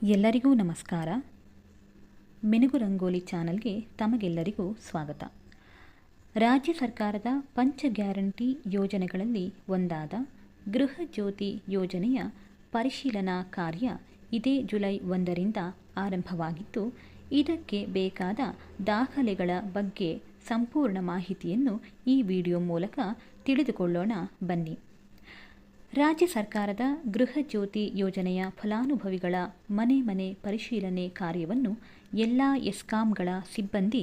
ಎಲ್ಲರಿಗೂ ನಮಸ್ಕಾರ. ಮಿನುಗು ರಂಗೋಲಿ ಚಾನಲ್ಗೆ ತಮಗೆಲ್ಲರಿಗೂ ಸ್ವಾಗತ. ರಾಜ್ಯ ಸರ್ಕಾರದ ಪಂಚ ಗ್ಯಾರಂಟಿ ಯೋಜನೆಗಳಲ್ಲಿ ಒಂದಾದ ಗೃಹ ಜ್ಯೋತಿ ಯೋಜನೆಯ ಪರಿಶೀಲನಾ ಕಾರ್ಯ ಇದೇ ಜುಲೈ 1ರಿಂದ ಆರಂಭವಾಗಿದ್ದು, ಇದಕ್ಕೆ ಬೇಕಾದ ದಾಖಲೆಗಳ ಬಗ್ಗೆ ಸಂಪೂರ್ಣ ಮಾಹಿತಿಯನ್ನು ಈ ವಿಡಿಯೋ ಮೂಲಕ ತಿಳಿದುಕೊಳ್ಳೋಣ ಬನ್ನಿ. ರಾಜ್ಯ ಸರ್ಕಾರದ ಗೃಹ ಜ್ಯೋತಿ ಯೋಜನೆಯ ಫಲಾನುಭವಿಗಳ ಮನೆ ಪರಿಶೀಲನೆ ಕಾರ್ಯವನ್ನು ಎಲ್ಲ ಎಸ್ಕಾಂಗಳ ಸಿಬ್ಬಂದಿ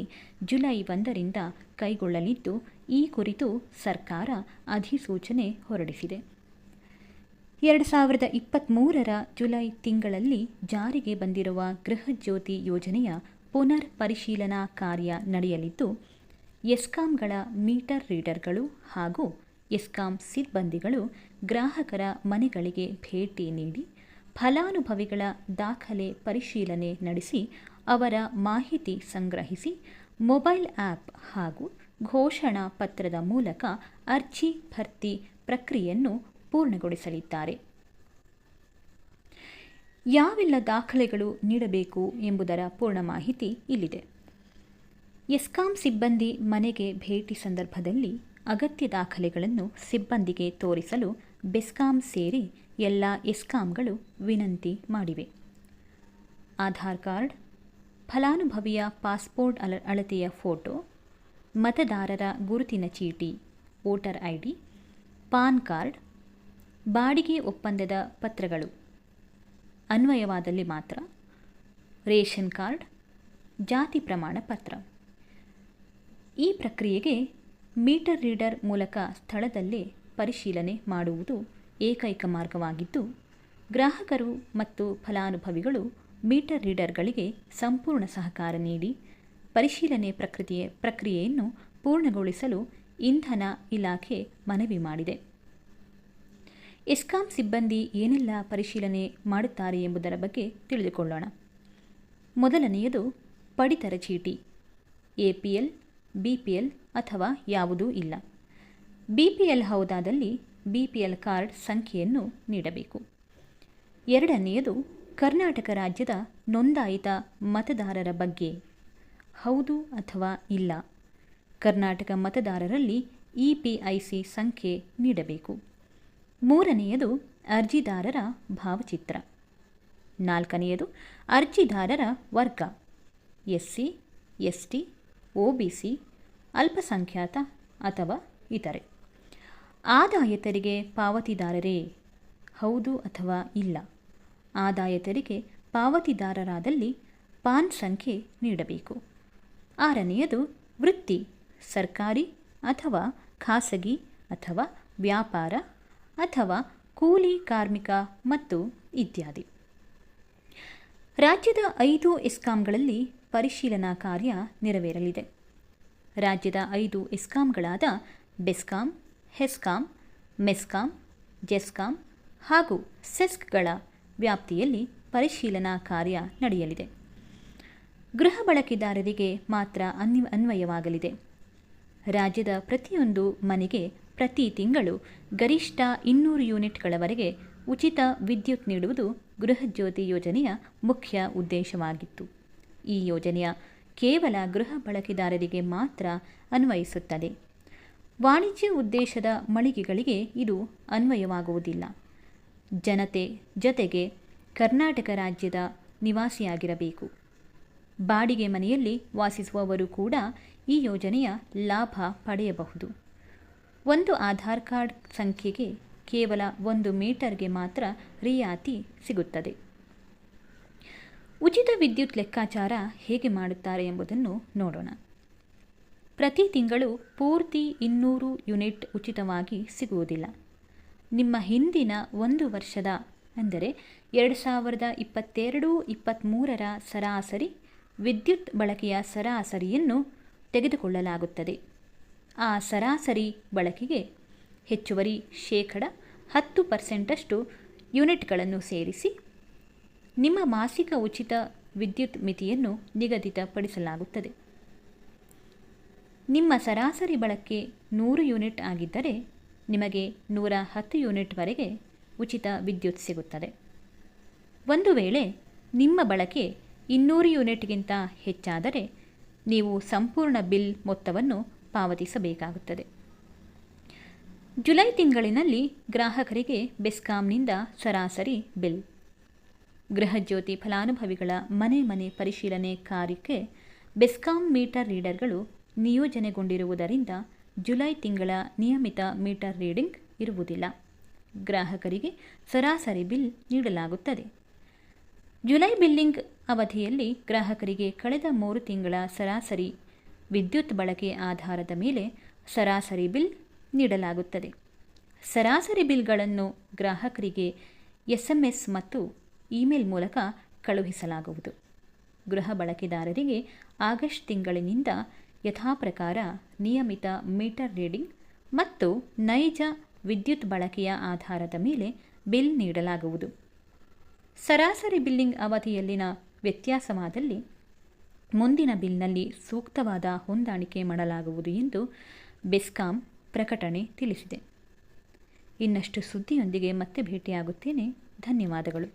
ಜುಲೈ 1ರಿಂದ ಕೈಗೊಳ್ಳಲಿದ್ದು, ಈ ಕುರಿತು ಸರ್ಕಾರ ಅಧಿಸೂಚನೆ ಹೊರಡಿಸಿದೆ. 2023ರ ಜುಲೈ ತಿಂಗಳಲ್ಲಿ ಜಾರಿಗೆ ಬಂದಿರುವ ಗೃಹ ಜ್ಯೋತಿ ಯೋಜನೆಯ ಪುನರ್ ಪರಿಶೀಲನಾ ಕಾರ್ಯ ನಡೆಯಲಿದ್ದು, ಎಸ್ಕಾಂಗಳ ಮೀಟರ್ ರೀಡರ್ಗಳು ಹಾಗೂ ಎಸ್ಕಾಂ ಸಿಬ್ಬಂದಿಗಳು ಗ್ರಾಹಕರ ಮನೆಗಳಿಗೆ ಭೇಟಿ ನೀಡಿ ಫಲಾನುಭವಿಗಳ ದಾಖಲೆ ಪರಿಶೀಲನೆ ನಡೆಸಿ ಅವರ ಮಾಹಿತಿ ಸಂಗ್ರಹಿಸಿ ಮೊಬೈಲ್ ಆ್ಯಪ್ ಹಾಗೂ ಘೋಷಣಾ ಪತ್ರದ ಮೂಲಕ ಅರ್ಜಿ ಭರ್ತಿ ಪ್ರಕ್ರಿಯೆಯನ್ನು ಪೂರ್ಣಗೊಳಿಸಲಿದ್ದಾರೆ. ಯಾವೆಲ್ಲ ದಾಖಲೆಗಳು ನೀಡಬೇಕು ಎಂಬುದರ ಪೂರ್ಣ ಮಾಹಿತಿ ಇಲ್ಲಿದೆ. ಎಸ್ಕಾಂ ಸಿಬ್ಬಂದಿ ಮನೆಗೆ ಭೇಟಿ ಸಂದರ್ಭದಲ್ಲಿ ಅಗತ್ಯ ದಾಖಲೆಗಳನ್ನು ಸಿಬ್ಬಂದಿಗೆ ತೋರಿಸಲು ಬೆಸ್ಕಾಂ ಸೇರಿ ಎಲ್ಲ ಎಸ್ಕಾಂಗಳು ವಿನಂತಿ ಮಾಡಿವೆ. ಆಧಾರ್ ಕಾರ್ಡ್, ಫಲಾನುಭವಿಯ ಪಾಸ್ಪೋರ್ಟ್ ಅಳತೆಯ ಫೋಟೋ, ಮತದಾರರ ಗುರುತಿನ ಚೀಟಿ ವೋಟರ್ ಐಡಿ, ಪಾನ್ ಕಾರ್ಡ್, ಬಾಡಿಗೆ ಒಪ್ಪಂದದ ಪತ್ರಗಳು ಅನ್ವಯವಾದಲ್ಲಿ ಮಾತ್ರ, ರೇಷನ್ ಕಾರ್ಡ್, ಜಾತಿ ಪ್ರಮಾಣ ಪತ್ರ. ಈ ಪ್ರಕ್ರಿಯೆಗೆ ಮೀಟರ್ ರೀಡರ್ ಮೂಲಕ ಸ್ಥಳದಲ್ಲೇ ಪರಿಶೀಲನೆ ಮಾಡುವುದು ಏಕೈಕ ಮಾರ್ಗವಾಗಿದ್ದು, ಗ್ರಾಹಕರು ಮತ್ತು ಫಲಾನುಭವಿಗಳು ಮೀಟರ್ ರೀಡರ್ಗಳಿಗೆ ಸಂಪೂರ್ಣ ಸಹಕಾರ ನೀಡಿ ಪರಿಶೀಲನೆ ಪ್ರಕ್ರಿಯೆಯನ್ನು ಪೂರ್ಣಗೊಳಿಸಲು ಇಂಧನ ಇಲಾಖೆ ಮನವಿ ಮಾಡಿದೆ. ಎಸ್ಕಾಂ ಸಿಬ್ಬಂದಿ ಏನೆಲ್ಲ ಪರಿಶೀಲನೆ ಮಾಡುತ್ತಾರೆ ಎಂಬುದರ ಬಗ್ಗೆ ತಿಳಿದುಕೊಳ್ಳೋಣ. ಮೊದಲನೆಯದು ಪಡಿತರ ಚೀಟಿ. APL, BPL ಅಥವಾ ಯಾವುದೂ ಇಲ್ಲ. BPL ಹೌದಾದಲ್ಲಿ BPL ಕಾರ್ಡ್ ಸಂಖ್ಯೆಯನ್ನು ನೀಡಬೇಕು. ಎರಡನೆಯದು ಕರ್ನಾಟಕ ರಾಜ್ಯದ ನೋಂದಾಯಿತ ಮತದಾರರ ಬಗ್ಗೆ ಹೌದು ಅಥವಾ ಇಲ್ಲ. ಕರ್ನಾಟಕ ಮತದಾರರಲ್ಲಿ EPIC ಸಂಖ್ಯೆ ನೀಡಬೇಕು. ಮೂರನೆಯದು ಅರ್ಜಿದಾರರ ಭಾವಚಿತ್ರ. ನಾಲ್ಕನೆಯದು ಅರ್ಜಿದಾರರ ವರ್ಗ SC, ST, OBC, ಅಲ್ಪಸಂಖ್ಯಾತ ಅಥವಾ ಇತರೆ. ಆದಾಯ ತೆರಿಗೆ ಪಾವತಿದಾರರೇ ಹೌದು ಅಥವಾ ಇಲ್ಲ. ಆದಾಯ ತೆರಿಗೆ ಪಾವತಿದಾರರಾದಲ್ಲಿ ಪಾನ್ ಸಂಖ್ಯೆ ನೀಡಬೇಕು. ಆರನೆಯದು ವೃತ್ತಿ ಸರ್ಕಾರಿ ಅಥವಾ ಖಾಸಗಿ ಅಥವಾ ವ್ಯಾಪಾರ ಅಥವಾ ಕೂಲಿ ಕಾರ್ಮಿಕ ಮತ್ತು ಇತ್ಯಾದಿ. ರಾಜ್ಯದ 5 ಎಸ್ಕಾಂಗಳಲ್ಲಿ ಪರಿಶೀಲನಾ ಕಾರ್ಯ ನೆರವೇರಲಿದೆ. ರಾಜ್ಯದ 5 ಎಸ್ಕಾಂಗಳಾದ ಬೆಸ್ಕಾಂ, ಹೆಸ್ಕಾಂ, ಮೆಸ್ಕಾಂ, ಜೆಸ್ಕಾಂ ಹಾಗೂ ಸೆಸ್ಕ್ಗಳ ವ್ಯಾಪ್ತಿಯಲ್ಲಿ ಪರಿಶೀಲನಾ ಕಾರ್ಯ ನಡೆಯಲಿದೆ. ಗೃಹ ಬಳಕೆದಾರರಿಗೆ ಮಾತ್ರ ಅನ್ವಯವಾಗಲಿದೆ. ರಾಜ್ಯದ ಪ್ರತಿಯೊಂದು ಮನೆಗೆ ಪ್ರತಿ ತಿಂಗಳು ಗರಿಷ್ಠ 200 ಯೂನಿಟ್ಗಳವರೆಗೆ ಉಚಿತ ವಿದ್ಯುತ್ ನೀಡುವುದು ಗೃಹ ಜ್ಯೋತಿ ಯೋಜನೆಯ ಮುಖ್ಯ ಉದ್ದೇಶವಾಗಿತ್ತು. ಈ ಯೋಜನೆಯ ಕೇವಲ ಗೃಹ ಬಳಕೆದಾರರಿಗೆ ಮಾತ್ರ ಅನ್ವಯಿಸುತ್ತದೆ. ವಾಣಿಜ್ಯ ಉದ್ದೇಶದ ಮಳಿಗೆಗಳಿಗೆ ಇದು ಅನ್ವಯವಾಗುವುದಿಲ್ಲ. ಜನತೆ ಜೊತೆಗೆ ಕರ್ನಾಟಕ ರಾಜ್ಯದ ನಿವಾಸಿಯಾಗಿರಬೇಕು. ಬಾಡಿಗೆ ಮನೆಯಲ್ಲಿ ವಾಸಿಸುವವರು ಕೂಡ ಈ ಯೋಜನೆಯ ಲಾಭ ಪಡೆಯಬಹುದು. ಒಂದು ಆಧಾರ್ ಕಾರ್ಡ್ ಸಂಖ್ಯೆಗೆ ಕೇವಲ 1 ಮೀಟರ್ಗೆ ಮಾತ್ರ ರಿಯಾಯಿತಿ ಸಿಗುತ್ತದೆ. ಉಚಿತ ವಿದ್ಯುತ್ ಲೆಕ್ಕಾಚಾರ ಹೇಗೆ ಮಾಡುತ್ತಾರೆ ಎಂಬುದನ್ನು ನೋಡೋಣ. ಪ್ರತಿ ತಿಂಗಳು ಪೂರ್ತಿ 200 ಯೂನಿಟ್ ಉಚಿತವಾಗಿ ಸಿಗುವುದಿಲ್ಲ. ನಿಮ್ಮ ಹಿಂದಿನ 1 ವರ್ಷದ ಅಂದರೆ 2022-23ರ ಸರಾಸರಿ ವಿದ್ಯುತ್ ಬಳಕೆಯ ಸರಾಸರಿಯನ್ನು ತೆಗೆದುಕೊಳ್ಳಲಾಗುತ್ತದೆ. ಆ ಸರಾಸರಿ ಬಳಕೆಗೆ ಹೆಚ್ಚುವರಿ ಶೇಕಡ 10% ಯೂನಿಟ್ಗಳನ್ನು ಸೇರಿಸಿ ನಿಮ್ಮ ಮಾಸಿಕ ಉಚಿತ ವಿದ್ಯುತ್ ಮಿತಿಯನ್ನು ನಿಗದಿತಪಡಿಸಲಾಗುತ್ತದೆ. ನಿಮ್ಮ ಸರಾಸರಿ ಬಳಕೆ 100 ಯೂನಿಟ್ ಆಗಿದ್ದರೆ ನಿಮಗೆ 110 ಯೂನಿಟ್ವರೆಗೆ ಉಚಿತ ವಿದ್ಯುತ್ ಸಿಗುತ್ತದೆ. ಒಂದು ವೇಳೆ ನಿಮ್ಮ ಬಳಕೆ 200 ಯೂನಿಟ್ಗಿಂತ ಹೆಚ್ಚಾದರೆ ನೀವು ಸಂಪೂರ್ಣ ಬಿಲ್ ಮೊತ್ತವನ್ನು ಪಾವತಿಸಬೇಕಾಗುತ್ತದೆ. ಜುಲೈ ತಿಂಗಳಿನಲ್ಲಿ ಗ್ರಾಹಕರಿಗೆ ಬೆಸ್ಕಾಂನಿಂದ ಸರಾಸರಿ ಬಿಲ್. ಗೃಹಜ್ಯೋತಿ ಫಲಾನುಭವಿಗಳ ಮನೆ ಪರಿಶೀಲನೆ ಕಾರ್ಯಕ್ಕೆ ಬೆಸ್ಕಾಂ ಮೀಟರ್ ರೀಡರ್ಗಳು ನಿಯೋಜನೆಗೊಂಡಿರುವುದರಿಂದ ಜುಲೈ ತಿಂಗಳ ನಿಯಮಿತ ಮೀಟರ್ ರೀಡಿಂಗ್ ಇರುವುದಿಲ್ಲ. ಗ್ರಾಹಕರಿಗೆ ಸರಾಸರಿ ಬಿಲ್ ನೀಡಲಾಗುತ್ತದೆ. ಜುಲೈ ಬಿಲ್ಲಿಂಗ್ ಅವಧಿಯಲ್ಲಿ ಗ್ರಾಹಕರಿಗೆ ಕಳೆದ 3 ತಿಂಗಳ ಸರಾಸರಿ ವಿದ್ಯುತ್ ಬಳಕೆ ಆಧಾರದ ಮೇಲೆ ಸರಾಸರಿ ಬಿಲ್ ನೀಡಲಾಗುತ್ತದೆ. ಸರಾಸರಿ ಬಿಲ್ಗಳನ್ನು ಗ್ರಾಹಕರಿಗೆ SMS ಮತ್ತು ಇಮೇಲ್ ಮೂಲಕ ಕಳುಹಿಸಲಾಗುವುದು. ಗೃಹ ಬಳಕೆದಾರರಿಗೆ ಆಗಸ್ಟ್ ತಿಂಗಳಿನಿಂದ ಯಥಾಪ್ರಕಾರ ನಿಯಮಿತ ಮೀಟರ್ ರೀಡಿಂಗ್ ಮತ್ತು ನೈಜ ವಿದ್ಯುತ್ ಬಳಕೆಯ ಆಧಾರದ ಮೇಲೆ ಬಿಲ್ ನೀಡಲಾಗುವುದು. ಸರಾಸರಿ ಬಿಲ್ಲಿಂಗ್ ಅವಧಿಯಲ್ಲಿನ ವ್ಯತ್ಯಾಸವಾದಲ್ಲಿ ಮುಂದಿನ ಬಿಲ್ನಲ್ಲಿ ಸೂಕ್ತವಾದ ಹೊಂದಾಣಿಕೆ ಮಾಡಲಾಗುವುದು ಎಂದು ಬೆಸ್ಕಾಂ ಪ್ರಕಟಣೆ ತಿಳಿಸಿದೆ. ಇನ್ನಷ್ಟು ಸುದ್ದಿಯೊಂದಿಗೆ ಮತ್ತೆ ಭೇಟಿಯಾಗುತ್ತೇನೆ. ಧನ್ಯವಾದಗಳು.